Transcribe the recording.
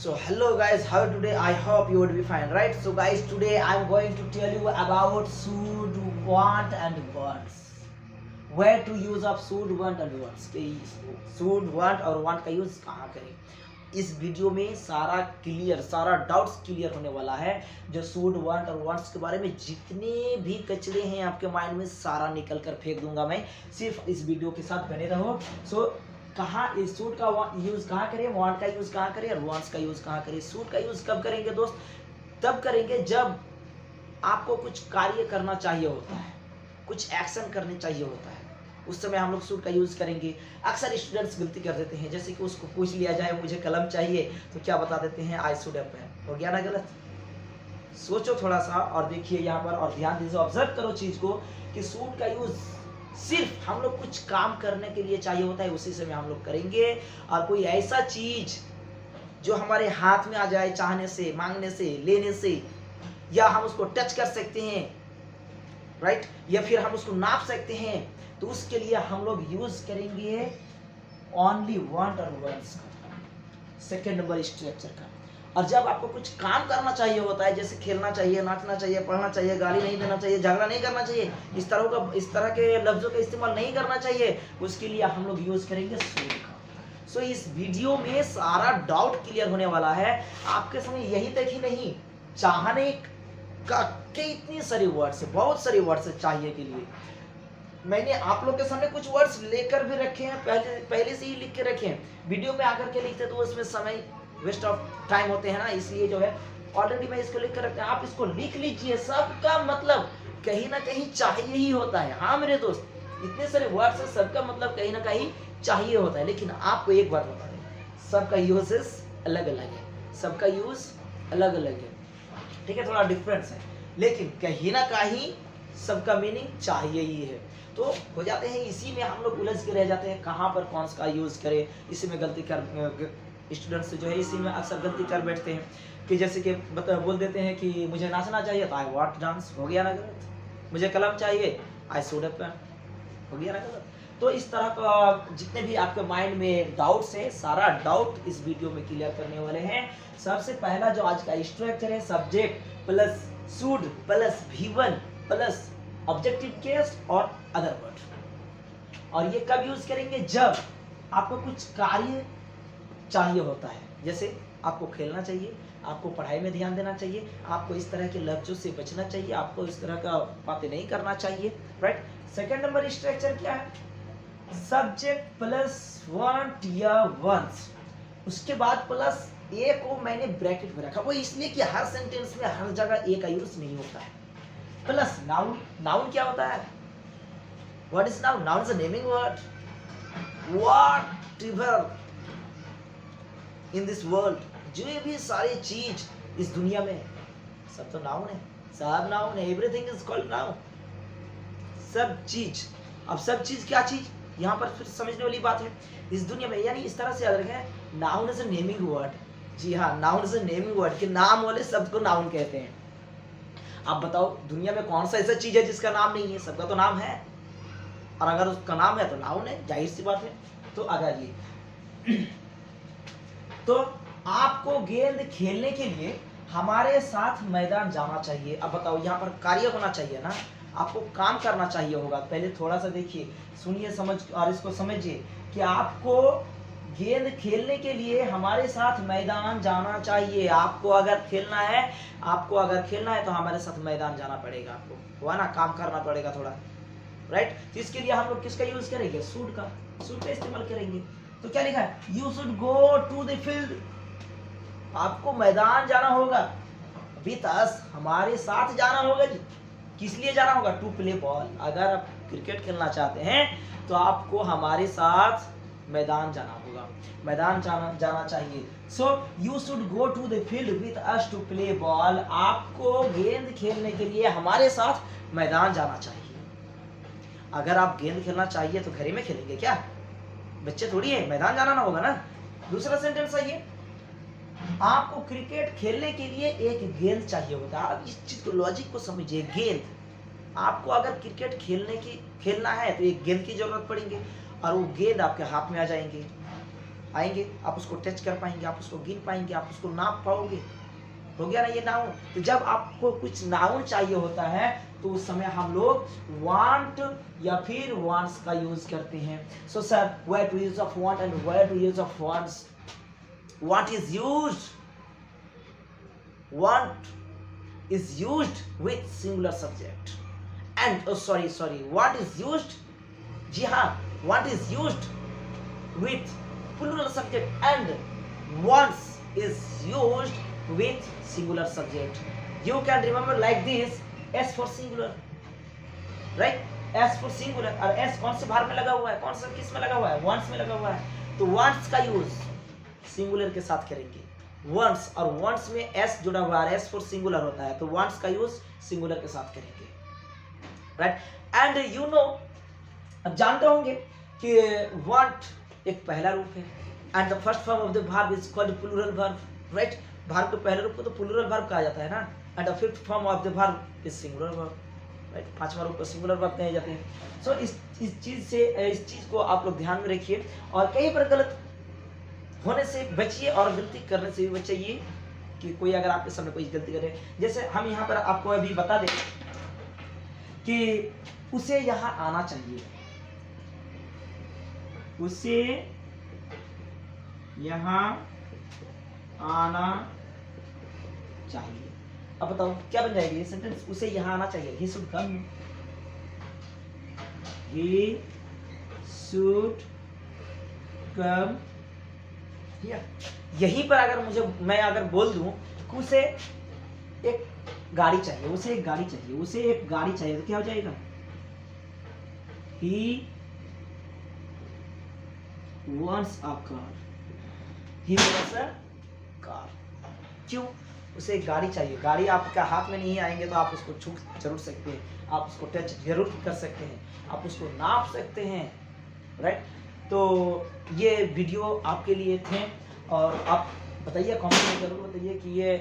So hello guys, how today? I hope you would be fine, right? So guys, today I'm going to tell you about should, want and wants. Where to use of should, want and wants. should, want और want का use कहाँ करें? इस video में सारा doubts clear होने वाला है। जो सूड वांट और वांट्स के बारे में जितने भी कचरे हैं आपके माइंड में सारा निकल कर फेंक दूंगा मैं। सिर्फ इस वीडियो के साथ बने रहो। कहाँ इस सूट का यूज कहाँ करें, वांट का यूज कहाँ करें और वांट्स का यूज कहाँ करें। सूट का यूज कब करेंगे दोस्त? तब करेंगे जब आपको कुछ कार्य करना चाहिए होता है, कुछ एक्शन करने चाहिए होता है, उस समय हम लोग सूट का यूज करेंगे। अक्सर स्टूडेंट्स गलती कर देते हैं, जैसे कि उसको पूछ लिया जाए मुझे कलम चाहिए तो क्या बता देते हैं, आई शुड हैव पेन। हो गया ना गलत? सोचो थोड़ा सा और देखिए यहाँ पर और ध्यान दीजिए, ऑब्जर्व करो चीज को कि सूट का यूज सिर्फ हम लोग कुछ काम करने के लिए चाहिए होता है, उसी समय हम लोग करेंगे। और कोई ऐसा चीज जो हमारे हाथ में आ जाए, चाहने से, मांगने से, लेने से, या हम उसको टच कर सकते हैं, राइट, या फिर हम उसको नाप सकते हैं, तो उसके लिए हम लोग यूज करेंगे ओनली वांट और वांट्स का, सेकेंड नंबर स्ट्रक्चर का। और जब आपको कुछ काम करना चाहिए होता है, जैसे खेलना चाहिए, नाचना चाहिए, पढ़ना चाहिए, गाली नहीं देना चाहिए, झगड़ा नहीं करना चाहिए, इस तरह के लफ्जों का इस्तेमाल नहीं करना चाहिए, उसके लिए हम लोग यूज करेंगे शुड का। सो इस वीडियो में सारा डाउट क्लियर होने वाला है। आपके समय यही तक ही नहीं, चाहने का कितनी सारी वर्ड्स है, बहुत सारी वर्ड्स है चाहिए के लिए। मैंने आप लोग के सामने कुछ वर्ड्स लेकर भी रखे हैं, पहले से ही लिख के रखे हैं। वीडियो में आकर के लिखते तो उसमें समय वेस्ट ऑफ टाइम होते हैं ना, इसलिए जो है ऑलरेडी मैं इसको लिख कर रखता हूं। आप इसको लिख लीजिए, सबका मतलब कहीं ना कहीं चाहिए ही होता है। हाँ मेरे दोस्त, इतने सारे वर्ड्स है, सबका मतलब कहीं ना कहीं चाहिए होता है। लेकिन आपको एक बात बता दें, सबका यूजेस अलग अलग है, सबका यूज अलग अलग है, ठीक है, थोड़ा डिफरेंस है, लेकिन कहीं ना कहीं सबका मीनिंग चाहिए ही है। तो हो जाते हैं इसी में हम लोग उलझ के रह जाते हैं, कहाँ पर कौन सा यूज करें। इसी में गलती कर स्टूडेंट्स जो है इसी में अक्सर गलती कर बैठते हैं कि जैसे कि बोल देते हैं कि मुझे नाचना चाहिए तो आई वांट डांस। हो गया ना गलत? मुझे कलम चाहिए, आई शुड हैव पेन। हो गया ना गलत? तो इस तरह का जितने भी आपके माइंड में डाउट्स हैं, सारा डाउट इस वीडियो में क्लियर करने वाले हैं। सबसे पहला जो आज का स्ट्रक्चर है, subject plus should plus V1 plus objective case और अदर वर्ड। और ये कब यूज करेंगे? जब आपको कुछ कार्य चाहिए होता है, जैसे आपको खेलना चाहिए, आपको पढ़ाई में ध्यान देना चाहिए, आपको इस तरह के लफ्जों से बचना चाहिए, आपको इस तरह का बातें नहीं करना चाहिए, राइट। सेकंड नंबर स्ट्रक्चर क्या है? सब्जेक्ट प्लस वांट या वांट्स, उसके बाद प्लस ए को मैंने ब्रैकेट में रखा, वो इसलिए कि हर सेंटेंस में हर जगह ए का यूज नहीं होता है। Plus noun. नाउन क्या होता है? What is noun? Noun is a naming word. Whatever in this world, जो भी सारी चीज इस दुनिया में, सब तो नाउन है, सब नाउन है, एवरीथिंग इज कॉल्ड नाउन, सब चीज। अब सब चीज क्या चीज, यहाँ पर फिर समझने वाली बात है इस दुनिया में, यानी इस तरह से याद रखें, noun is a naming word. जी हाँ, noun is a naming word, कि नाम वाले शब्द को नाउन कहते हैं। आप बताओ दुनिया में कौन सा ऐसा चीज है जिसका नाम नहीं है? सबका तो नाम है, और अगर उसका नाम है तो नाउन है, जाहिर सी बात है। तो आ जाइए, तो आपको गेंद खेलने के लिए हमारे साथ मैदान जाना चाहिए। अब बताओ, यहाँ पर कार्य होना चाहिए ना, आपको काम करना चाहिए होगा। पहले थोड़ा सा देखिए, सुनिए, समझ और इसको समझिए कि आपको गेंद खेलने के लिए हमारे साथ मैदान जाना चाहिए। आपको अगर खेलना है तो हमारे साथ मैदान जाना पड़ेगा, आपको हुआ ना, काम करना पड़ेगा थोड़ा, राइट। तो इसके लिए हम लोग किसका यूज करेंगे? शुड का, शुड का इस्तेमाल करेंगे। तो क्या लिखा है? You should go to the field, आपको मैदान जाना होगा, विथ अस, हमारे साथ जाना होगा जी। किस लिए जाना होगा? To play ball. अगर आप क्रिकेट खेलना चाहते हैं तो आपको हमारे साथ मैदान जाना होगा, मैदान जाना चाहिए। So you should go to the field with us to play ball, आपको गेंद खेलने के लिए हमारे साथ मैदान जाना चाहिए। अगर आप गेंद खेलना चाहिए तो घर ही में खेलेंगे क्या? बच्चे थोड़ी है, मैदान जाना ना होगा ना। दूसरा सेंटेंस है ये, आपको क्रिकेट खेलने के लिए एक गेंद चाहिए होता है। आप इस चीज को, लॉजिक को समझिए। गेंद, आपको अगर क्रिकेट खेलना है तो एक गेंद की जरूरत पड़ेगी, और वो गेंद आपके हाथ में आ जाएंगे, आएंगे, आप उसको टच कर पाएंगे, आप उसको गिन पाएंगे, आप उसको नाप पाओगे। हो गया ना ये नाउन। तो जब आपको कुछ नाउन चाहिए होता है तो उस समय हम लोग वांट या फिर वांट्स का यूज करते हैं। So sir, where to use of want and where to use of wants? Want is used, want is used with singular subject and want is used, जी हाँ, want is used with plural subject and wants is used with singular subject. You can remember like this, s for singular, right? s for singular और s कौन से भार में लगा हुआ है, कौन सा किस में लगा हुआ है, wants में लगा हुआ है। तो wants का यूज सिंगुलर के साथ करेंगे, वंस, और वंस में एस जुड़ा हुआ है, एस फॉर सिंगुलर होता है, तो वंस का यूज सिंगुलर के साथ करेंगे, राइट? एंड यू नो, अब जानते होंगे कि वांट एक पहला रूप है and the first form of the verb is called plural verb, right? Verb के पहले रूप को तो प्लूरल वर्ब कहा जाता है ना, and the fifth form of the verb is singular verb, right? पांचवा रूप को सिंगुलर वर्ब कहे जाते हैं। सो इस चीज को आप लोग ध्यान में रखिए और कहीं पर गलत होने से बचिए और गलती करने से भी बचिए कि कोई अगर आपके सामने कोई गलती करे, जैसे हम यहाँ पर आपको अभी बता दें कि उसे यहाँ आना चाहिए, उसे यहाँ आना चाहिए। अब बताओ क्या बन जाएगी ये सेंटेंस? उसे यहाँ आना चाहिए, he should come, he should come। यहीं पर अगर मैं अगर बोल दूं कि उसे एक गाड़ी चाहिए, उसे एक गाड़ी चाहिए, उसे एक गाड़ी चाहिए, तो क्या हो जाएगा? He wants a car, he wants a car। क्यों? उसे एक गाड़ी चाहिए। गाड़ी आपके हाथ में नहीं आएंगे तो आप उसको छू जरूर सकते हैं, आप उसको टच जरूर कर सकते हैं, आप उसको नाप सकते हैं, राइट? तो ये वीडियो आपके लिए थे और आप बताइए, कमेंट में जरूर बताइए कि ये